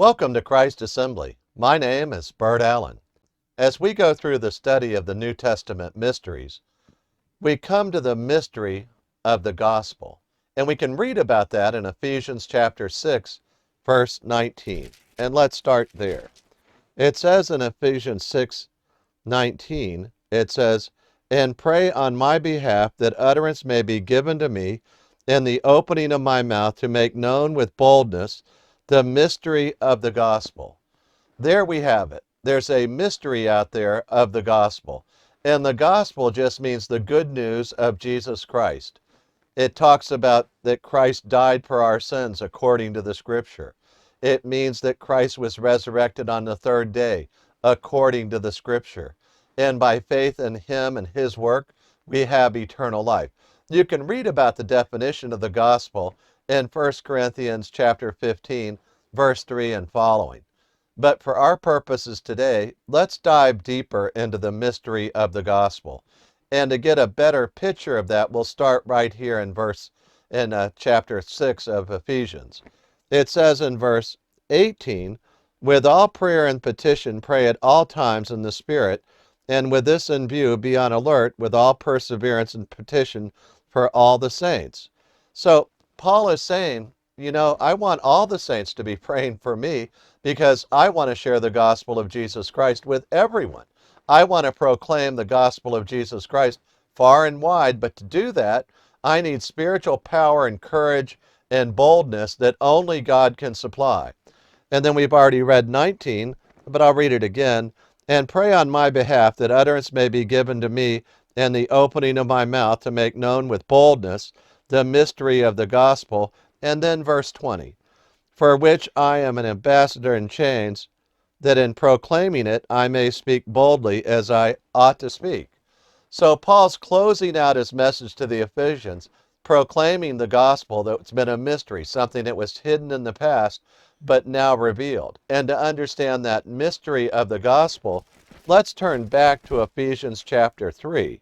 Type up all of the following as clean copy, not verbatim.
Welcome to Christ Assembly. My name is Bert Allen. As we go through the study of the New Testament mysteries, we come to the mystery of the gospel. And we can read about that in Ephesians chapter 6, verse 19. And let's start there. It says in Ephesians 6:19, it says, "And pray on my behalf that utterance may be given to me in the opening of my mouth to make known with boldness the mystery of the gospel." There we have it. There's a mystery out there of the gospel. And the gospel just means the good news of Jesus Christ. It talks about that Christ died for our sins according to the scripture. It means that Christ was resurrected on the third day according to the scripture. And by faith in him and his work, we have eternal life. You can read about the definition of the gospel in 1 Corinthians chapter 15, verse 3 and following. But for our purposes today, let's dive deeper into the mystery of the gospel. And to get a better picture of that, we'll start right here in chapter 6 of Ephesians. It says in verse 18, "With all prayer and petition pray at all times in the Spirit, and with this in view be on alert with all perseverance and petition for all the saints." So Paul is saying, I want all the saints to be praying for me because I want to share the gospel of Jesus Christ with everyone. I want to proclaim the gospel of Jesus Christ far and wide, but to do that, I need spiritual power and courage and boldness that only God can supply. And then we've already read 19, but I'll read it again. "And pray on my behalf that utterance may be given to me and the opening of my mouth to make known with boldness the mystery of the gospel." And then verse 20, "For which I am an ambassador in chains, that in proclaiming it I may speak boldly as I ought to speak." So Paul's closing out his message to the Ephesians, proclaiming the gospel that's been a mystery, something that was hidden in the past, but now revealed. And to understand that mystery of the gospel, let's turn back to Ephesians chapter 3.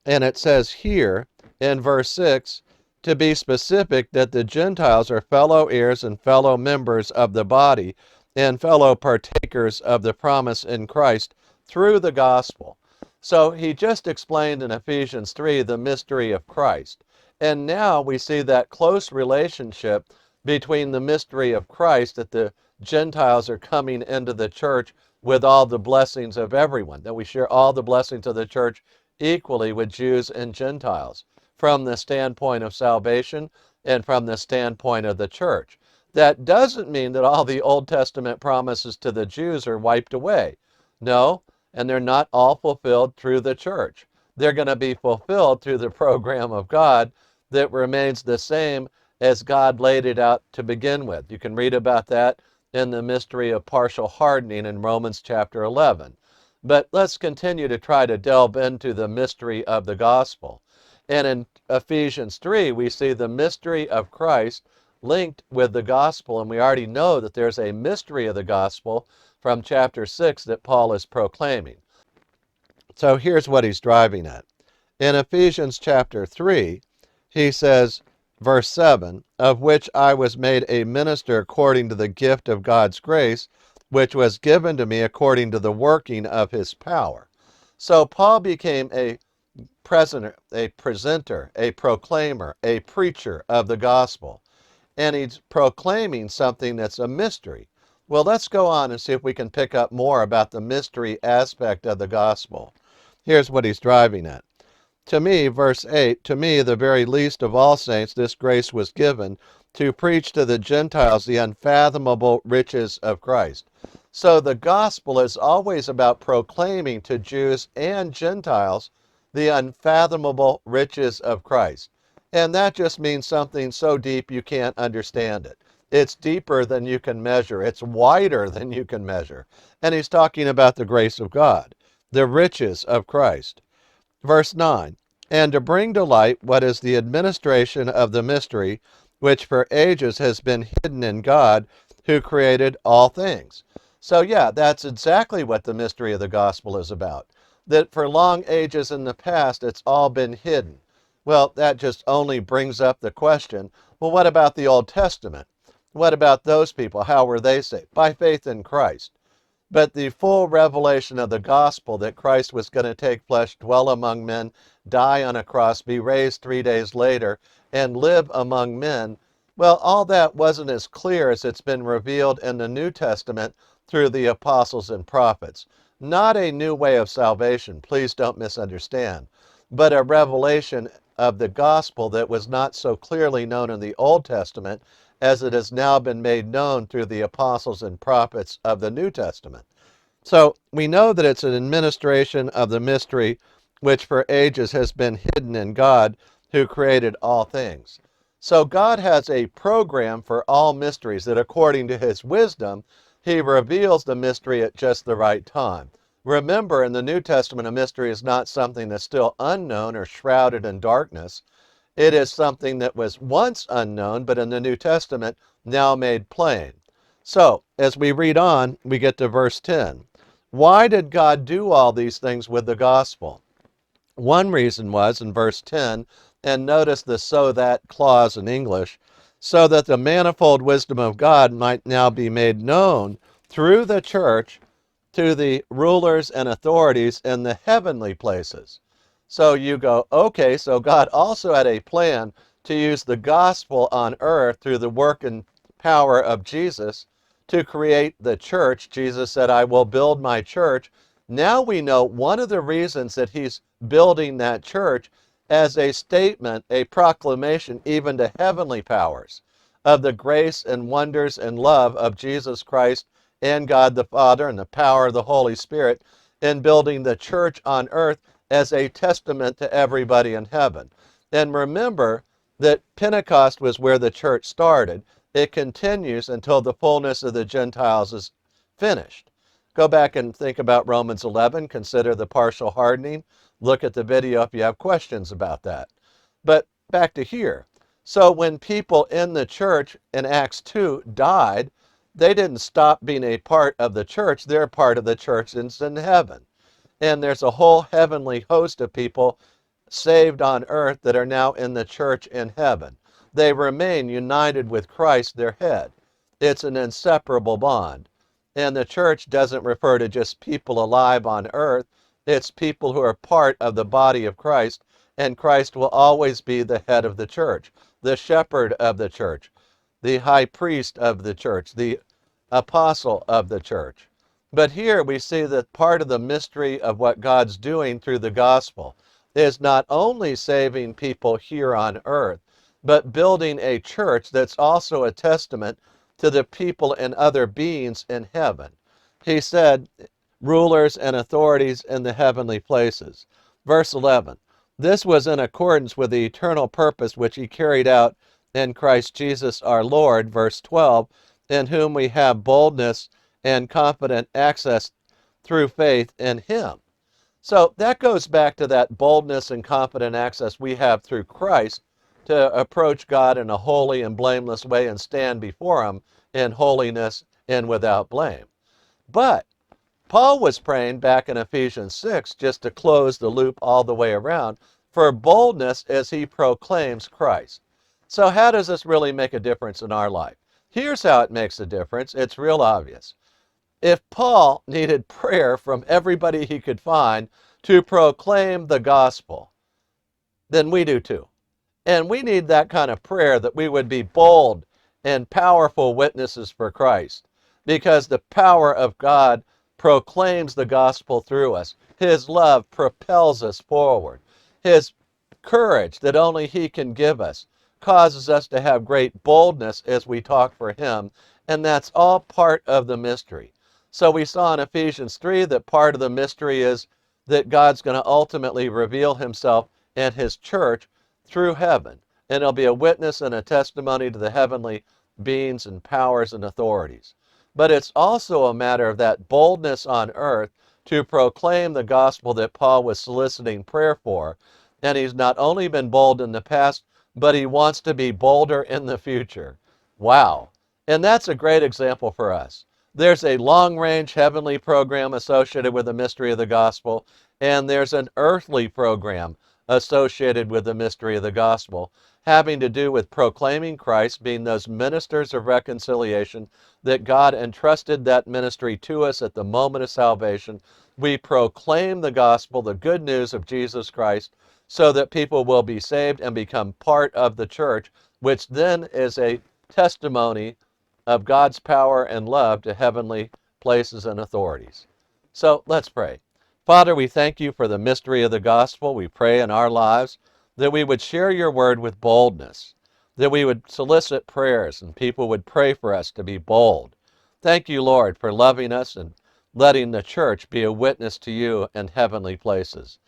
And it says here in verse 6, to be specific, that the Gentiles are fellow heirs and fellow members of the body and fellow partakers of the promise in Christ through the gospel. So he just explained in Ephesians 3 the mystery of Christ. And now we see that close relationship between the mystery of Christ, that the Gentiles are coming into the church with all the blessings of everyone, that we share all the blessings of the church equally with Jews and Gentiles, from the standpoint of salvation and from the standpoint of the church. That doesn't mean that all the Old Testament promises to the Jews are wiped away. No, and they're not all fulfilled through the church. They're going to be fulfilled through the program of God that remains the same as God laid it out to begin with. You can read about that in the mystery of partial hardening in Romans chapter 11. But let's continue to try to delve into the mystery of the gospel. And in Ephesians 3, we see the mystery of Christ linked with the gospel, and we already know that there's a mystery of the gospel from chapter 6 that Paul is proclaiming. So here's what he's driving at. In Ephesians chapter 3, he says, verse 7, "Of which I was made a minister according to the gift of God's grace, which was given to me according to the working of his power." So Paul became a presenter, a proclaimer, a preacher of the gospel. And he's proclaiming something that's a mystery. Well, let's go on and see if we can pick up more about the mystery aspect of the gospel. Here's what he's driving at. "To me," verse 8, "to me, the very least of all saints, this grace was given, to preach to the Gentiles the unfathomable riches of Christ." So the gospel is always about proclaiming to Jews and Gentiles the unfathomable riches of Christ. And that just means something so deep you can't understand it. It's deeper than you can measure. It's wider than you can measure. And he's talking about the grace of God, the riches of Christ. Verse 9, "And to bring to light what is the administration of the mystery, which for ages has been hidden in God, who created all things." So yeah, that's exactly what the mystery of the gospel is about. That for long ages in the past, it's all been hidden. Well, that just only brings up the question, well, what about the Old Testament? What about those people? How were they saved? By faith in Christ. But the full revelation of the gospel that Christ was going to take flesh, dwell among men, die on a cross, be raised 3 days later, and live among men, well, all that wasn't as clear as it's been revealed in the New Testament through the apostles and prophets. Not a new way of salvation, please don't misunderstand, but a revelation of the gospel that was not so clearly known in the Old Testament as it has now been made known through the apostles and prophets of the New Testament. So we know that it's an administration of the mystery which for ages has been hidden in God who created all things. So God has a program for all mysteries that according to his wisdom, he reveals the mystery at just the right time. Remember, in the New Testament, a mystery is not something that's still unknown or shrouded in darkness. It is something that was once unknown, but in the New Testament, now made plain. So, as we read on, we get to verse 10. Why did God do all these things with the gospel? One reason was in verse 10, and notice the so that clause in English, so that the manifold wisdom of God might now be made known through the church to the rulers and authorities in the heavenly places. So you go, okay, so God also had a plan to use the gospel on earth through the work and power of Jesus to create the church. Jesus said, I will build my church. Now we know one of the reasons that he's building that church as a statement, a proclamation even to heavenly powers of the grace and wonders and love of Jesus Christ and God the Father and the power of the Holy Spirit in building the church on earth as a testament to everybody in heaven. And remember that Pentecost was where the church started. It continues until the fullness of the Gentiles is finished. Go back and think about Romans 11. Consider the partial hardening. Look at the video if you have questions about that. But back to here. So when people in the church in Acts 2 died, they didn't stop being a part of the church. They're part of the church that's in heaven. And there's a whole heavenly host of people saved on earth that are now in the church in heaven. They remain united with Christ, their head. It's an inseparable bond. And the church doesn't refer to just people alive on earth. It's people who are part of the body of Christ, and Christ will always be the head of the church, the shepherd of the church, the high priest of the church, the apostle of the church. But here we see that part of the mystery of what God's doing through the gospel is not only saving people here on earth, but building a church that's also a testament to the people and other beings in heaven. He said, rulers and authorities in the heavenly places. Verse 11, this was in accordance with the eternal purpose which he carried out in Christ Jesus our Lord. Verse 12, in whom we have boldness and confident access through faith in him. So that goes back to that boldness and confident access we have through Christ to approach God in a holy and blameless way and stand before him in holiness and without blame. But Paul was praying back in Ephesians 6, just to close the loop all the way around, for boldness as he proclaims Christ. So how does this really make a difference in our life? Here's how it makes a difference. It's real obvious. If Paul needed prayer from everybody he could find to proclaim the gospel, then we do too. And we need that kind of prayer, that we would be bold and powerful witnesses for Christ, because the power of God proclaims the gospel through us. His love propels us forward. His courage that only he can give us causes us to have great boldness as we talk for him, and that's all part of the mystery. So we saw in Ephesians 3 that part of the mystery is that God's going to ultimately reveal himself and his church through heaven, and it'll be a witness and a testimony to the heavenly beings and powers and authorities. But it's also a matter of that boldness on earth to proclaim the gospel that Paul was soliciting prayer for. And he's not only been bold in the past, but he wants to be bolder in the future. Wow. And that's a great example for us. There's a long-range heavenly program associated with the mystery of the gospel, and there's an earthly program associated with the mystery of the gospel, having to do with proclaiming Christ, being those ministers of reconciliation, that God entrusted that ministry to us at the moment of salvation. We proclaim the gospel, the good news of Jesus Christ, so that people will be saved and become part of the church, which then is a testimony of God's power and love to heavenly places and authorities. So let's pray. Father, we thank you for the mystery of the gospel. We pray in our lives that we would share your word with boldness, that we would solicit prayers and people would pray for us to be bold. Thank you, Lord, for loving us and letting the church be a witness to you in heavenly places.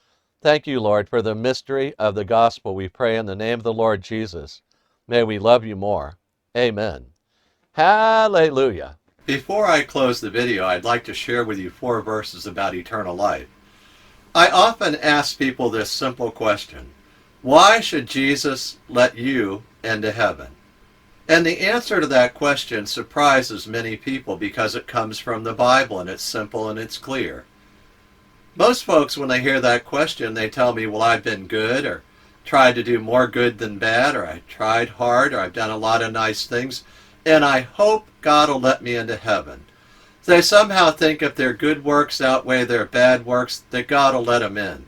Thank you, Lord, for the mystery of the gospel. We pray in the name of the Lord Jesus. May we love you more. Amen. Hallelujah. Before I close the video, I'd like to share with you 4 verses about eternal life. I often ask people this simple question: why should Jesus let you into heaven? And the answer to that question surprises many people because it comes from the Bible and it's simple and it's clear. Most folks, when they hear that question, they tell me, well, I've been good, or tried to do more good than bad, or I tried hard, or I've done a lot of nice things, and I hope God will let me into heaven. They somehow think if their good works outweigh their bad works, that God will let them in.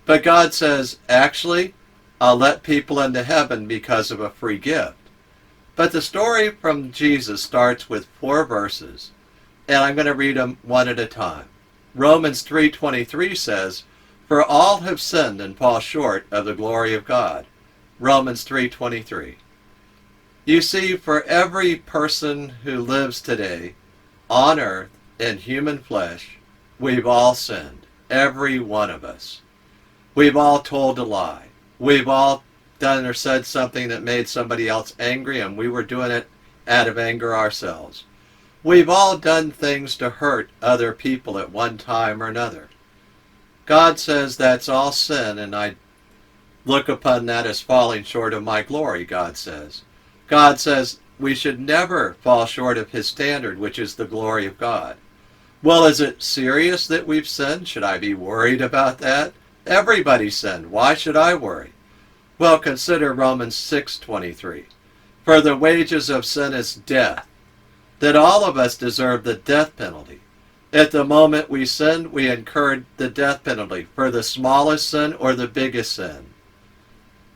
But God says, actually, I'll let people into heaven because of a free gift. But the story from Jesus starts with 4 verses, and I'm going to read them one at a time. Romans 3:23 says, "For all have sinned and fall short of the glory of God." Romans 3:23. You see, for every person who lives today on earth in human flesh, we've all sinned, every one of us. We've all told a lie. We've all done or said something that made somebody else angry, and we were doing it out of anger ourselves. We've all done things to hurt other people at one time or another. God says that's all sin, and I look upon that as falling short of my glory, God says. God says we should never fall short of his standard, which is the glory of God. Well, is it serious that we've sinned? Should I be worried about that? Everybody sinned. Why should I worry? Well, consider Romans 6:23. For the wages of sin is death, that all of us deserve the death penalty. At the moment we sinned, we incurred the death penalty for the smallest sin or the biggest sin.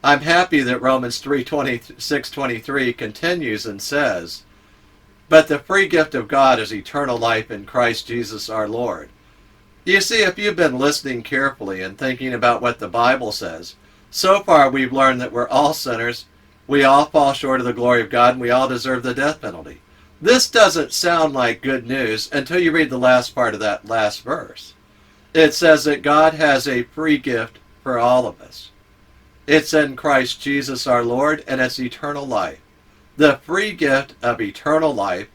I'm happy that Romans 6:23 continues and says, "But the free gift of God is eternal life in Christ Jesus our Lord." You see, if you've been listening carefully and thinking about what the Bible says, so far we've learned that we're all sinners, we all fall short of the glory of God, and we all deserve the death penalty. This doesn't sound like good news until you read the last part of that last verse. It says that God has a free gift for all of us. It's in Christ Jesus our Lord, and it's eternal life. The free gift of eternal life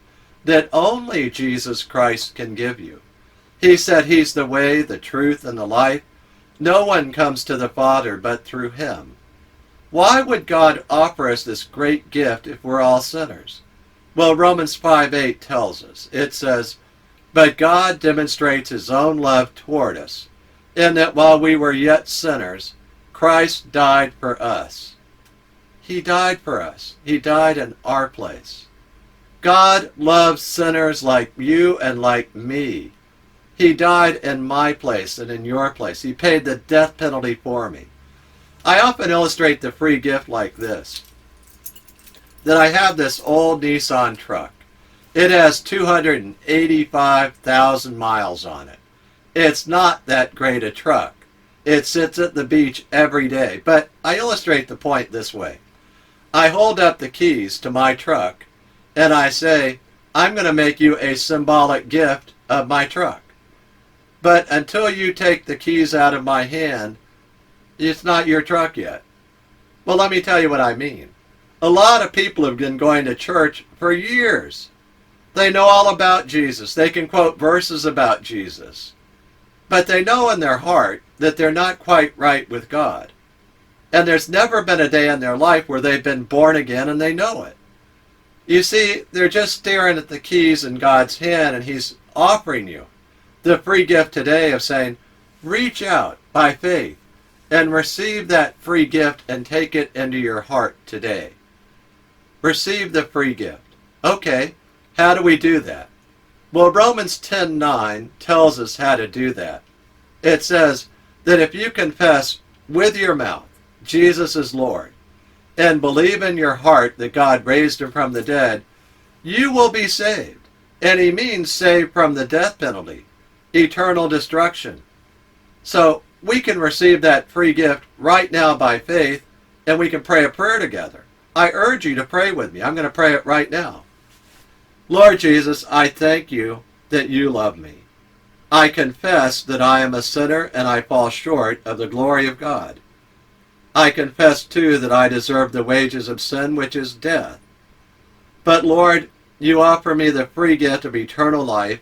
that only Jesus Christ can give you. He said he's the way, the truth, and the life. No one comes to the Father but through him. Why would God offer us this great gift if we're all sinners? Well, Romans 5:8 tells us. It says, "But God demonstrates his own love toward us, in that while we were yet sinners, Christ died for us." He died for us. He died in our place. God loves sinners like you and like me. He died in my place and in your place. He paid the death penalty for me. I often illustrate the free gift like this: that I have this old Nissan truck. It has 285,000 miles on it. It's not that great a truck. It sits at the beach every day. But I illustrate the point this way. I hold up the keys to my truck and I say, I'm going to make you a symbolic gift of my truck. But until you take the keys out of my hand, it's not your truck yet. Well, let me tell you what I mean. A lot of people have been going to church for years. They know all about Jesus. They can quote verses about Jesus. But they know in their heart that they're not quite right with God. And there's never been a day in their life where they've been born again and they know it. You see, they're just staring at the keys in God's hand, and he's offering you the free gift today of saying, reach out by faith and receive that free gift and take it into your heart today. Receive the free gift. Okay, how do we do that? Well, Romans 10:9 tells us how to do that. It says that if you confess with your mouth Jesus is Lord and believe in your heart that God raised him from the dead, you will be saved. And he means saved from the death penalty, eternal destruction. So we can receive that free gift right now by faith, and we can pray a prayer together. I urge you to pray with me. I'm going to pray it right now. Lord Jesus, I thank you that you love me. I confess that I am a sinner and I fall short of the glory of God. I confess, too, that I deserve the wages of sin, which is death. But, Lord, you offer me the free gift of eternal life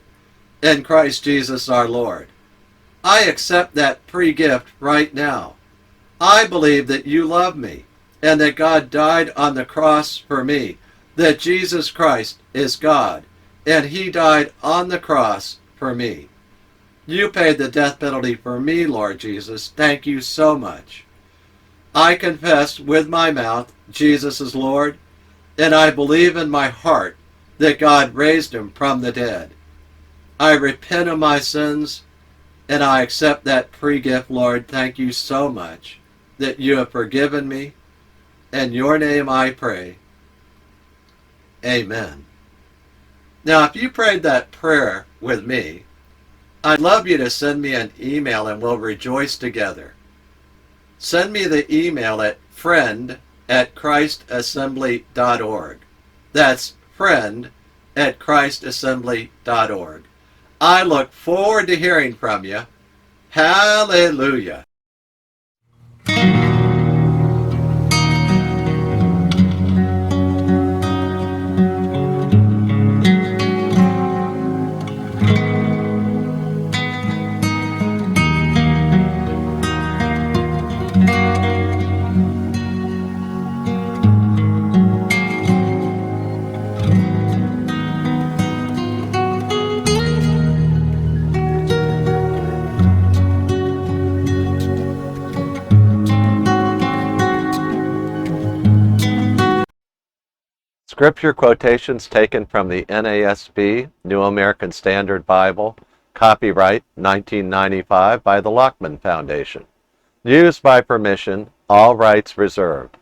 in Christ Jesus our Lord. I accept that free gift right now. I believe that you love me and that God died on the cross for me, that Jesus Christ is God, and he died on the cross for me. You paid the death penalty for me, Lord Jesus. Thank you so much. I confess with my mouth Jesus is Lord, and I believe in my heart that God raised him from the dead. I repent of my sins, and I accept that free gift, Lord. Thank you so much that you have forgiven me. In your name I pray. Amen. Now, if you prayed that prayer with me, I'd love you to send me an email and we'll rejoice together. Send me the email at friend@christassembly.org. That's friend@christassembly.org. I look forward to hearing from you. Hallelujah. Scripture quotations taken from the NASB, New American Standard Bible, copyright 1995 by the Lockman Foundation. Used by permission, all rights reserved.